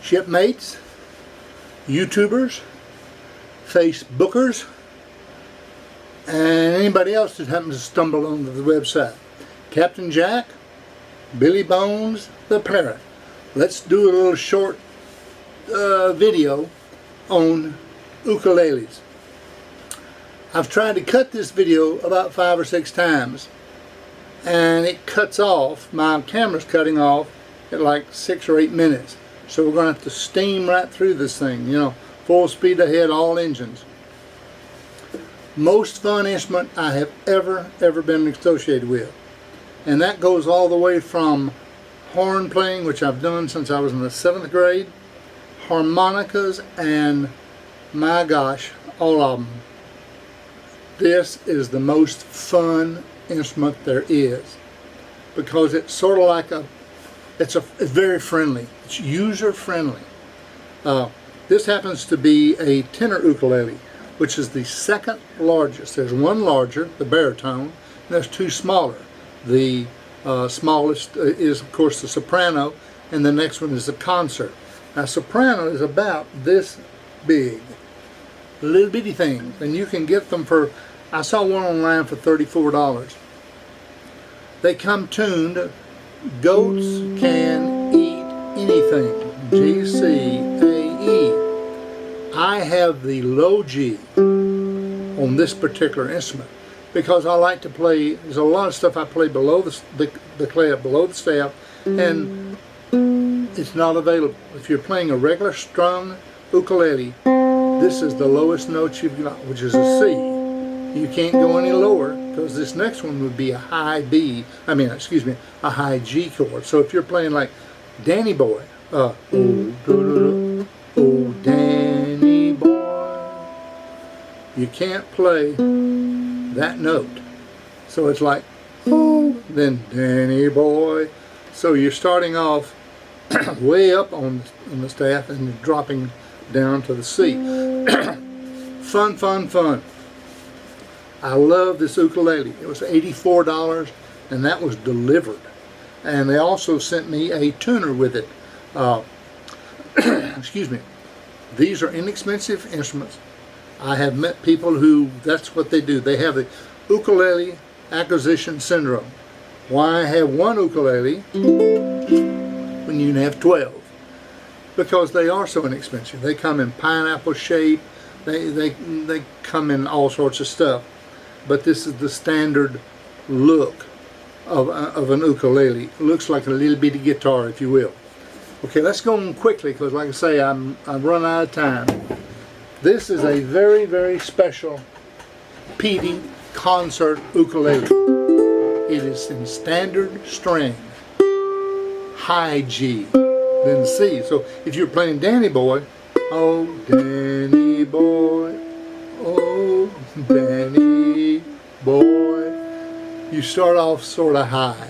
shipmates, YouTubers, Facebookers, and anybody else that happens to stumble onto the website. Captain Jack, Billy Bones, the Parrot. Let's do a little short video on ukuleles. I've tried to cut this video about 5 or 6 times, and it cuts off. My camera's cutting off at like 6 or 8 minutes. So we're going to have to steam right through this thing, you know, full speed ahead, all engines. Most fun instrument I have ever been associated with. And that goes all the way from horn playing, which I've done since I was in the 7th grade, harmonicas, and my gosh, all of them. This is the most fun instrument there is, because it's sort of like it's very friendly. It's user friendly. This happens to be a tenor ukulele, which is the 2nd largest. There's one larger, the baritone, and there's 2 smaller. The smallest is, of course, the soprano, and the next one is the concert. Now, soprano is about this big, little bitty things, and you can get them for, I saw one online for $34. They come tuned. Goats can eat anything. G, C, A, E. I have the low G on this particular instrument because I like to play. There's a lot of stuff I play below the clef, below the staff, and it's not available. If you're playing a regular strung ukulele, this is the lowest note you've got, which is a C. You can't go any lower, because this next one would be a high B, a high G chord. So if you're playing like Danny Boy, oh Danny Boy, you can't play that note. So it's like, oh, then Danny Boy. So you're starting off way up on the staff and you're dropping down to the C. Fun, fun, fun. I love this ukulele. It was $84, and that was delivered. And they also sent me a tuner with it. Excuse me. These are inexpensive instruments. I have met people who, that's what they do. They have the ukulele acquisition syndrome. Why have one ukulele when you can have 12? Because they are so inexpensive. They come in pineapple shape. They come in all sorts of stuff. But this is the standard look of an ukulele. It looks like a little bitty guitar, if you will. Okay, let's go on quickly, because like I say, I've run out of time. This is a very special Petey concert ukulele. It is in standard string, high G, then C. So if you're playing Danny Boy, oh Danny Boy, oh Danny Boy, you start off sort of high.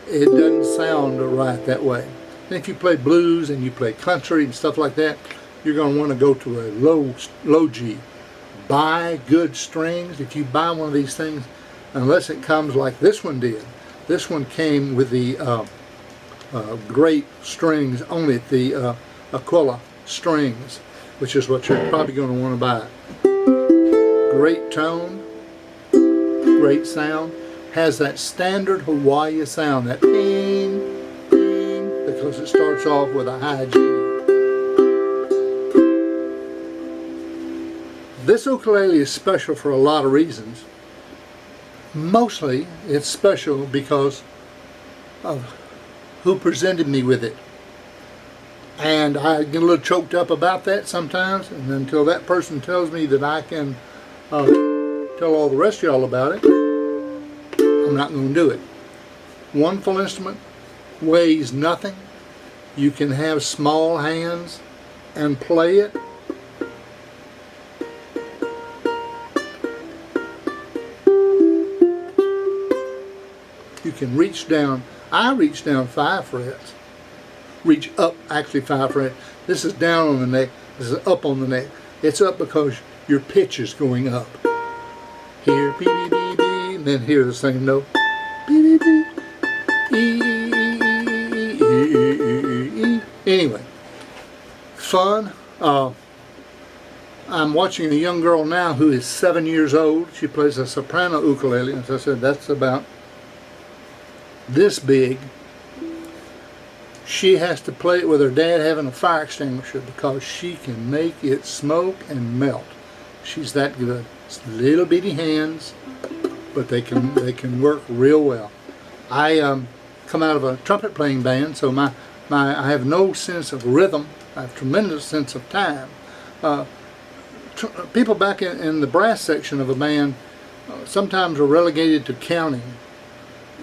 It doesn't sound right that way. And if you play blues and you play country and stuff like that, you're going to want to go to a low G. Buy good strings. If you buy one of these things, unless it comes like this one did. This one came with the great strings only, the Aquila strings, which is what you're probably going to want to buy. Great tone, great sound, has that standard Hawaii sound, that ping, ping, because it starts off with a high G. This ukulele is special for a lot of reasons. Mostly it's special because of who presented me with it. And I get a little choked up about that sometimes, and until that person tells me that I can tell all the rest of y'all about it, I'm not going to do it. One full instrument weighs nothing. You can have small hands and play it. You can reach down. I reach down 5 frets. Reach up, actually 5 frets. This is down on the neck. This is up on the neck. It's up because your pitch is going up. Here, B, B, B, B, and then here the same note. B, B, B, E, E, E, E, E, E, E, E. Anyway, fun. I'm watching a young girl now who is 7 years old. She plays a soprano ukulele. As I said, that's about this big. She has to play it with her dad having a fire extinguisher because she can make it smoke and melt. She's that good. It's little bitty hands, but they can work real well. I come out of a trumpet playing band, so I have no sense of rhythm. I have tremendous sense of time. People back in the brass section of a band sometimes are relegated to counting.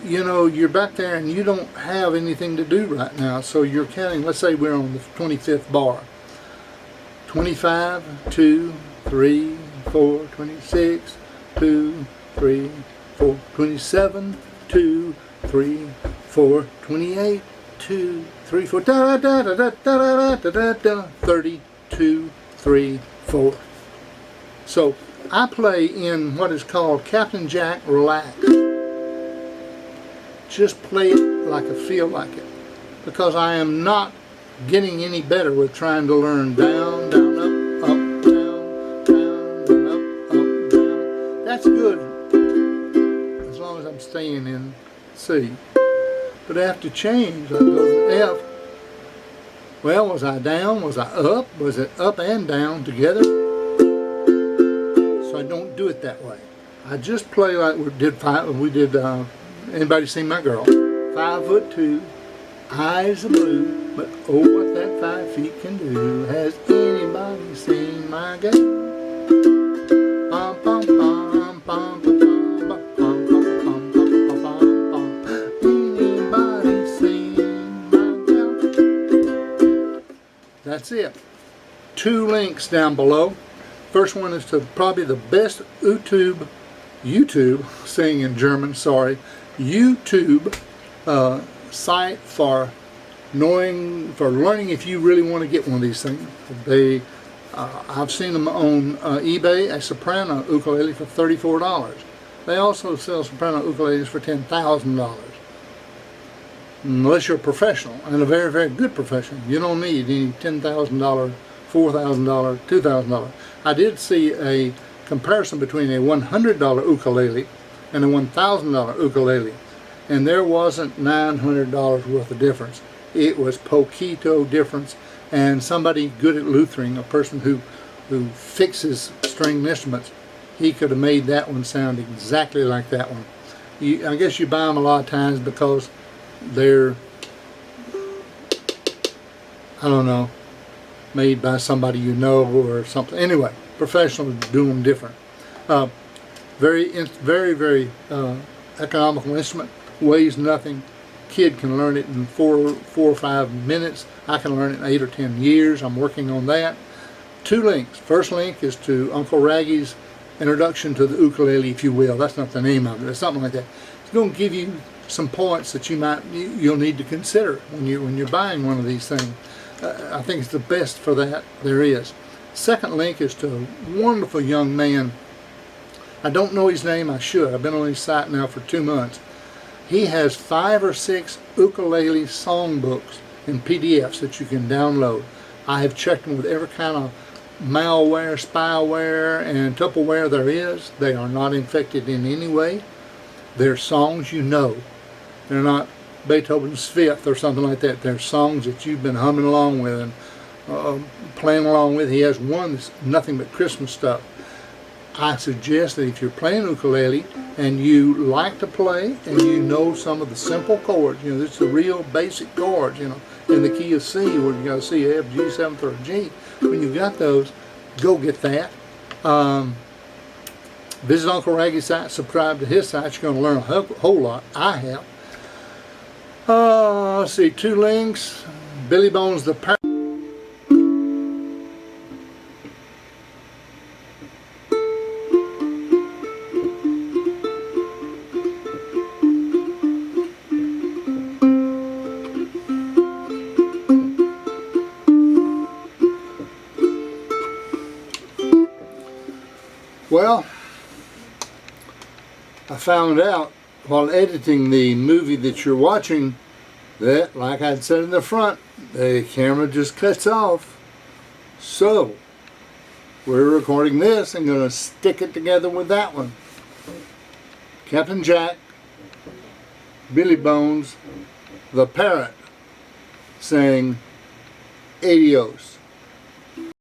You know, you're back there and you don't have anything to do right now, so you're counting. Let's say we're on the 25th bar. 25, 2, 3, 4, 26, 2, 3, 4, 27, 2, 3, 4, 28, 2, 3, 4, da da da da da da da da, 32, 3, 4. So I play in what is called captjack relax. Just play it like I feel like it, because I am not getting any better with trying to learn down, down, up, up, down, down, down, up, up, down. That's good as long as I'm staying in C. But I have to change. I go to F. Well, was I down? Was I up? Was it up and down together? So I don't do it that way. I just play like we did. Anybody seen my girl? 5'2", eyes are blue, but oh, what that 5 feet can do. Has anybody seen my girl? Bum, bum, bum, bum, bum, bum, bum, bum, bum, bum, bum. Anybody seen my girl? That's it. 2 links down below. First one is to probably the best YouTube, saying in German, sorry, YouTube site for learning if you really want to get one of these things. I've seen them on eBay, a soprano ukulele for $34. They also sell soprano ukuleles for $10,000. Unless you're a professional, and a very, very good professional. You don't need any $10,000, $4,000, $2,000. I did see a comparison between a $100 ukulele and a $1,000 ukulele, and there wasn't $900 worth of difference. It was poquito difference, and somebody good at Luthering, a person who fixes stringed instruments, he could have made that one sound exactly like that one. I guess you buy them a lot of times because they're, I don't know, made by somebody you know or something. Anyway, professionals do them different. Very, very economical instrument. Weighs nothing. Kid can learn it in 4 or 5 minutes. I can learn it in 8 or 10 years. I'm working on that. 2 links. First link is to Uncle Raggy's Introduction to the Ukulele, if you will. That's not the name of it. It's something like that. It's going to give you some points that you'll need to consider when you're buying one of these things. I think it's the best for that there is. Second link is to a wonderful young man. I don't know his name. I should. I've been on his site now for 2 months. He has 5 or 6 ukulele songbooks in PDFs that you can download. I have checked them with every kind of malware, spyware, and Tupperware there is. They are not infected in any way. They're songs you know. They're not Beethoven's Fifth or something like that. They're songs that you've been humming along with and playing along with. He has one that's nothing but Christmas stuff. I suggest that if you're playing ukulele and you like to play and you know some of the simple chords, it's the real basic chords, in the key of C, where you got C, F, G, 7th, or G. When you've got those, go get that. Visit Uncle Raggy's site, subscribe to his site. You're going to learn a whole lot. I have. Let's see, 2 links. Billy Bones the Parrot. Well, I found out while editing the movie that you're watching that, like I'd said in the front, the camera just cuts off So, we're recording this and going to stick it together with that one. Captain Jack, Billy Bones, the Parrot, saying adios.